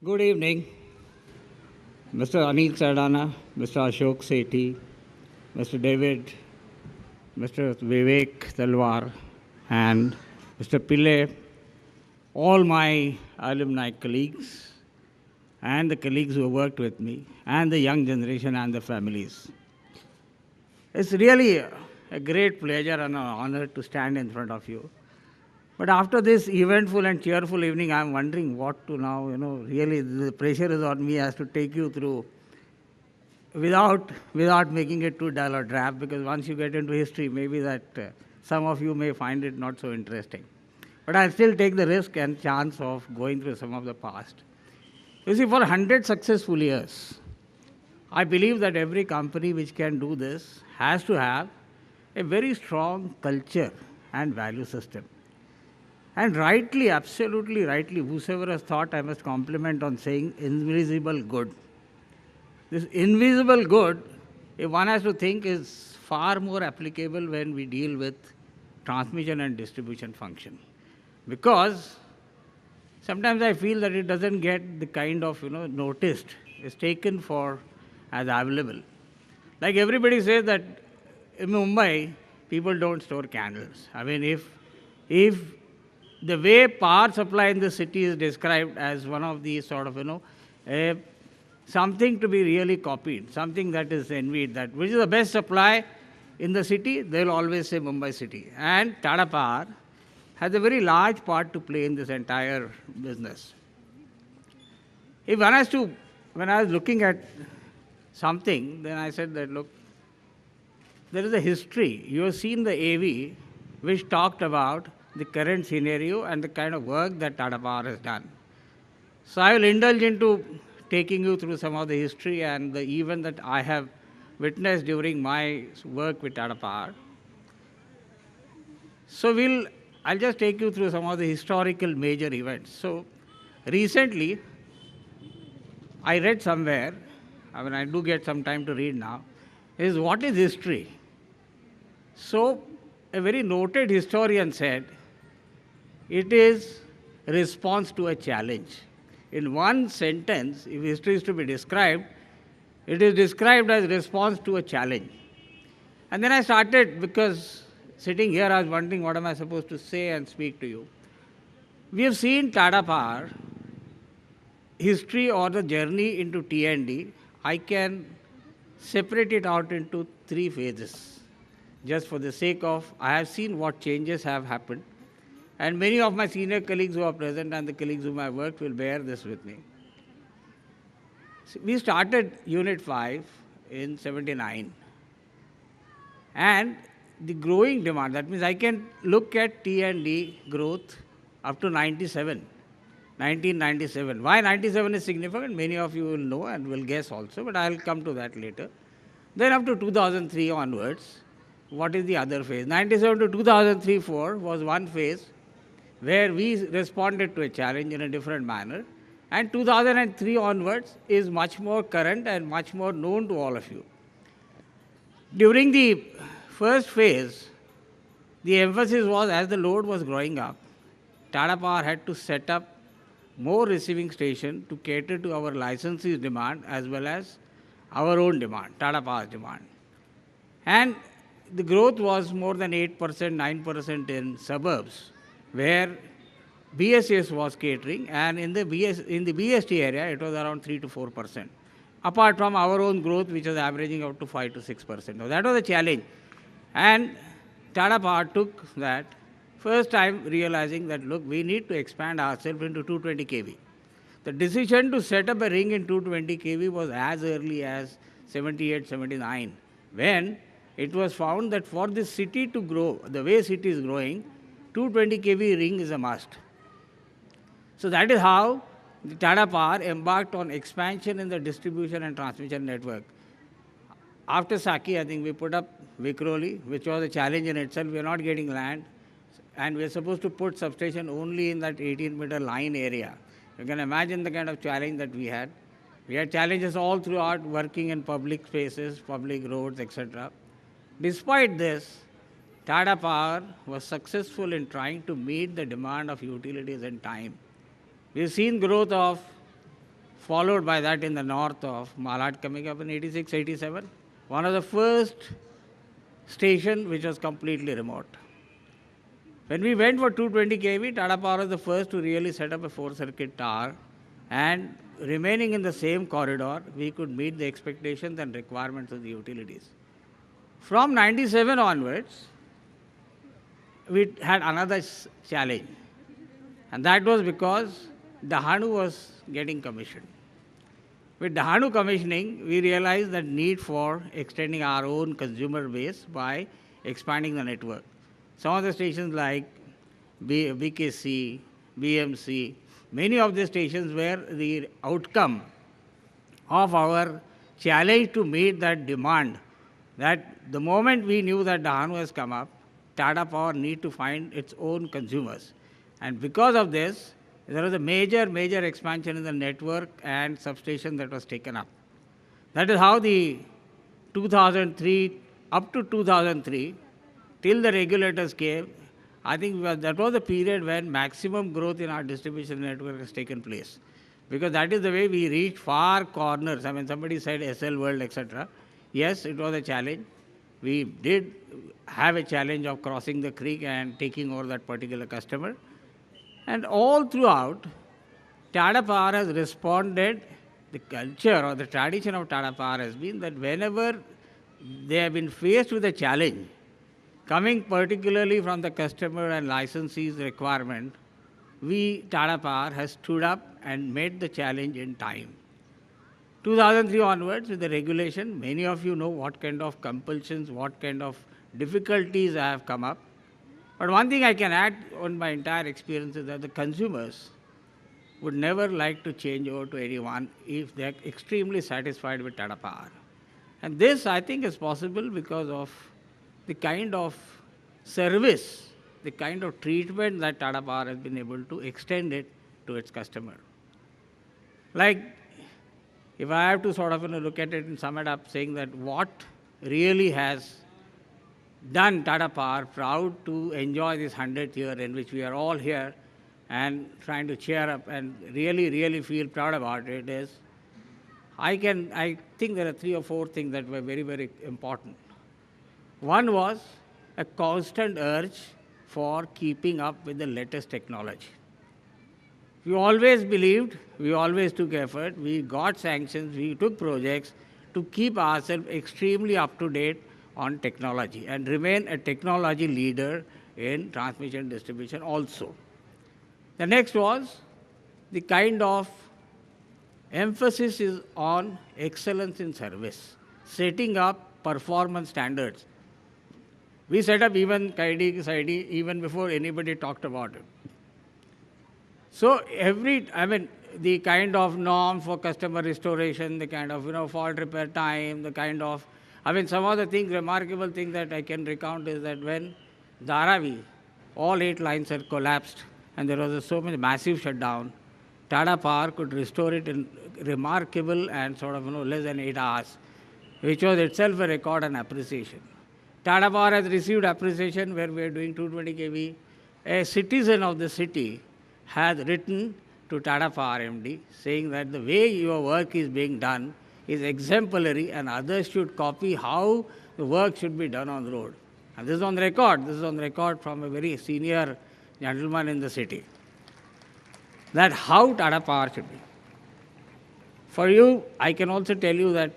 Good evening, Mr. Anil Sardana, Mr. Ashok Sethi, Mr. David, Mr. Vivek Talwar, and Mr. Pillai, all my alumni colleagues, and the colleagues who worked with me, and the young generation and the families. It's really a great pleasure and an honor to stand in front of you. But after this eventful and cheerful evening, I'm wondering what to now, really the pressure is on me as to take you through without making it too dull or drab, because once you get into history, maybe that some of you may find it not so interesting. But I'll still take the risk and chance of going through some of the past. You see, for 100 successful years, I believe that every company which can do this has to have a very strong culture and value system. And rightly, absolutely rightly, whosoever has thought, I must compliment on saying invisible good. This invisible good, if one has to think, is far more applicable when we deal with transmission and distribution function. Because sometimes I feel that it doesn't get the kind of noticed, is taken for as available. Like everybody says that in Mumbai, people don't store candles. I mean, if the way power supply in the city is described as one of these sort of something to be really copied, something that is envied, that which is the best supply in the city, they'll always say Mumbai city. And Tata Power has a very large part to play in this entire business. If one has to, when I was looking at something, then I said that, look, there is a history. You have seen the AV, which talked about the current scenario and the kind of work that Tata Power has done. So I will indulge into taking you through some of the history and the event that I have witnessed during my work with Tata Power. So I'll just take you through some of the historical major events. So recently, I read somewhere, I mean, I do get some time to read now, is what is history? So a very noted historian said, it is a response to a challenge. In one sentence, if history is to be described, it is described as response to a challenge. And then I started, because sitting here, I was wondering what am I supposed to say and speak to you. We have seen Tata Power, history or the journey into T&D. I can separate it out into three phases. Just for the sake of, I have seen what changes have happened. And many of my senior colleagues who are present and the colleagues whom I worked will bear this with me. So we started Unit 5 in 79. And the growing demand, that means I can look at T&D growth up to 1997. Why 97 is significant? Many of you will know and will guess also, but I'll come to that later. Then up to 2003 onwards, what is the other phase? 97 to 2003-4 was one phase where we responded to a challenge in a different manner. And 2003 onwards is much more current and much more known to all of you. During the first phase, the emphasis was, as the load was growing up, Tata Power had to set up more receiving stations to cater to our licensees' demand as well as our own demand, Tata Power's demand. And the growth was more than 8%, 9% in suburbs, where BSS was catering, and in the BST area, it was around 3 to 4%. Apart from our own growth, which was averaging out to 5 to 6%. Now, that was a challenge. And Tata Power took that, first time realizing that, look, we need to expand ourselves into 220 kV. The decision to set up a ring in 220 kV was as early as 78, 79, when it was found that for this city to grow, the way city is growing, 220 kV ring is a must. So that is how the Tata Power embarked on expansion in the distribution and transmission network. After Saki, I think we put up Vikhroli, which was a challenge in itself. We are not getting land, and we are supposed to put substation only in that 18-meter line area. You can imagine the kind of challenge that we had. We had challenges all throughout working in public spaces, public roads, etc. Despite this, Tata Power was successful in trying to meet the demand of utilities in time. We've seen growth of followed by that in the north of Malad coming up in 86, 87. One of the first station which was completely remote. When we went for 220 kV, Tata Power was the first to really set up a 4-circuit tower, and remaining in the same corridor, we could meet the expectations and requirements of the utilities. From 97 onwards, we had another challenge, and that was because Dahanu was getting commissioned. With Dahanu commissioning, we realized the need for extending our own consumer base by expanding the network. Some of the stations like BKC, BMC, many of the stations were the outcome of our challenge to meet that demand, that the moment we knew that Dahanu has come up, Tata Power need to find its own consumers. And because of this, there was a major expansion in the network and substation that was taken up. That is how the 2003, up to 2003, till the regulators came, I think that was the period when maximum growth in our distribution network has taken place. Because that is the way we reached far corners. I mean, somebody said SL World, etc. Yes, it was a challenge. We did have a challenge of crossing the creek and taking over that particular customer. And all throughout, Tata Power has responded. The culture or the tradition of Tata Power has been that whenever they have been faced with a challenge, coming particularly from the customer and licensee's requirement, we, Tata Power, has stood up and met the challenge in time. 2003 onwards, with the regulation, many of you know what kind of compulsions, what kind of difficulties have come up. But one thing I can add on my entire experience is that the consumers would never like to change over to anyone if they are extremely satisfied with Tata Power. And this, I think, is possible because of the kind of service, the kind of treatment that Tata Power has been able to extend it to its customer. Like, if I have to sort of look at it and sum it up, saying that what really has done Tata Power proud to enjoy this 100th year in which we are all here and trying to cheer up and really feel proud about it is, I think there are 3 or 4 things that were very important. One was a constant urge for keeping up with the latest technology. We always believed, we always took effort, we got sanctions, we took projects to keep ourselves extremely up to date on technology and remain a technology leader in transmission distribution also. The next was the kind of emphasis is on excellence in service, setting up performance standards. We set up even KID even before anybody talked about it. So the kind of norm for customer restoration, the kind of fault repair time, the kind of, some of the things, remarkable thing that I can recount is that when Dharavi, all 8 lines had collapsed and there was so much massive shutdown, Tata Power could restore it in remarkable and sort of less than 8 hours, which was itself a record and appreciation. Tata Power has received appreciation where we are doing 220 kV. A citizen of the city has written to Tata Power MD saying that the way your work is being done is exemplary and others should copy how the work should be done on the road. And this is on record. This is on record from a very senior gentleman in the city. That how Tata Power should be. For you, I can also tell you that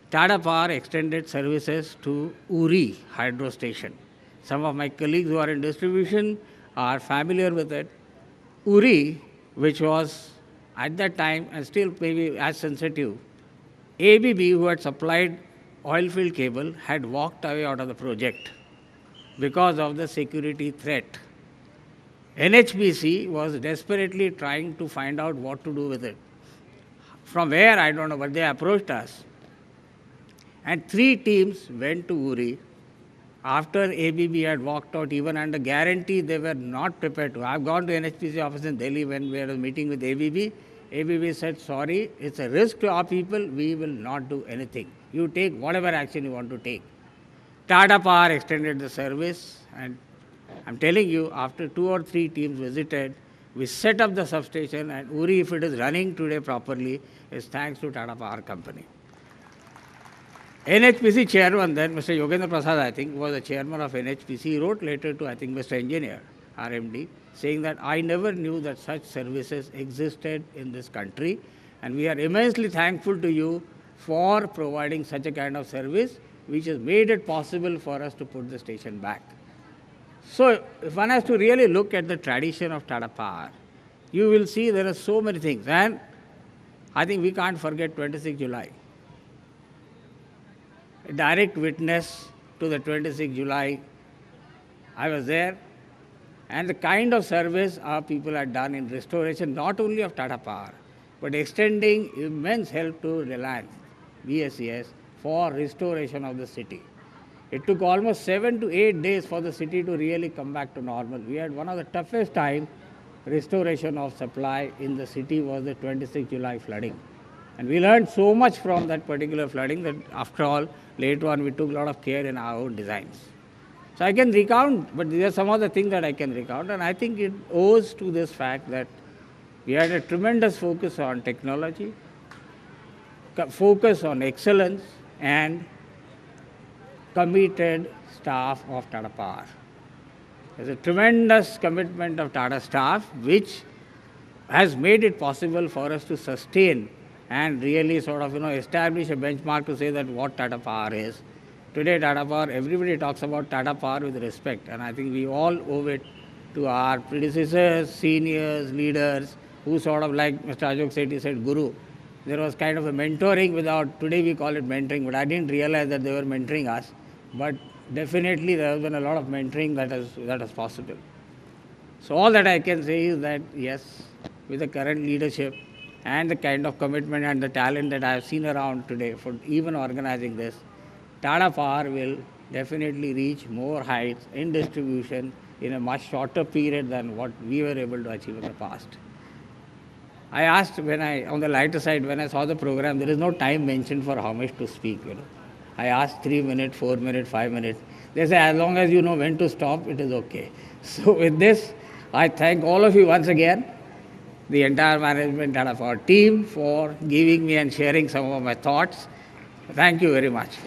Tata Power extended services to Uri hydro station. Some of my colleagues who are in distribution are familiar with it. Uri, which was at that time and still maybe as sensitive, ABB, who had supplied oil field cable, had walked away out of the project because of the security threat. NHPC was desperately trying to find out what to do with it. From where, I don't know, but they approached us. And 3 teams went to Uri after ABB had walked out, even under guarantee they were not prepared to. I've gone to NHPC office in Delhi when we had a meeting with ABB. ABB said, sorry, it's a risk to our people, we will not do anything. You take whatever action you want to take. Tata Power extended the service, and I'm telling you, after 2 or 3 teams visited, We set up the substation, and Uri, if it is running today properly, is thanks to Tata Power Company. NHPC chairman then, Mr. Yogendra Prasad, I think, was the chairman of NHPC. He wrote later to, I think, Mr. Engineer, RMD, saying that I never knew that such services existed in this country, and we are immensely thankful to you for providing such a kind of service, which has made it possible for us to put the station back. So, if one has to really look at the tradition of Tata Power, you will see there are so many things. And I think we can't forget 26 July. A direct witness to the 26 July, I was there. And the kind of service our people had done in restoration, not only of Tata Power, but extending immense help to Reliance, BSES, for restoration of the city. It took almost 7 to 8 days for the city to really come back to normal. We had one of the toughest times restoration of supply in the city was the 26 July flooding. And we learned so much from that particular flooding that after all, later on we took a lot of care in our own designs. So I can recount, but these are some of the things that I can recount, and I think it owes to this fact that we had a tremendous focus on technology, focus on excellence, and committed staff of Tata Power. There's a tremendous commitment of Tata staff which has made it possible for us to sustain and really sort of establish a benchmark to say that what Tata Power is. Today Tata Power, everybody talks about Tata Power with respect, and I think we all owe it to our predecessors, seniors, leaders, who sort of, like Mr. Ashok Sethi said, Guru. There was kind of a mentoring without, today we call it mentoring, but I didn't realize that they were mentoring us. But definitely there has been a lot of mentoring that is possible. So all that I can say is that yes, with the current leadership and the kind of commitment and the talent that I have seen around today for even organizing this, Tata Power will definitely reach more heights in distribution in a much shorter period than what we were able to achieve in the past. I asked on the lighter side, when I saw the program, there is no time mentioned for how much to speak. I asked 3 minutes, 4 minutes, 5 minutes. They say, as long as you know when to stop, it is okay. So with this, I thank all of you once again, the entire management Tata Power team, for giving me and sharing some of my thoughts. Thank you very much.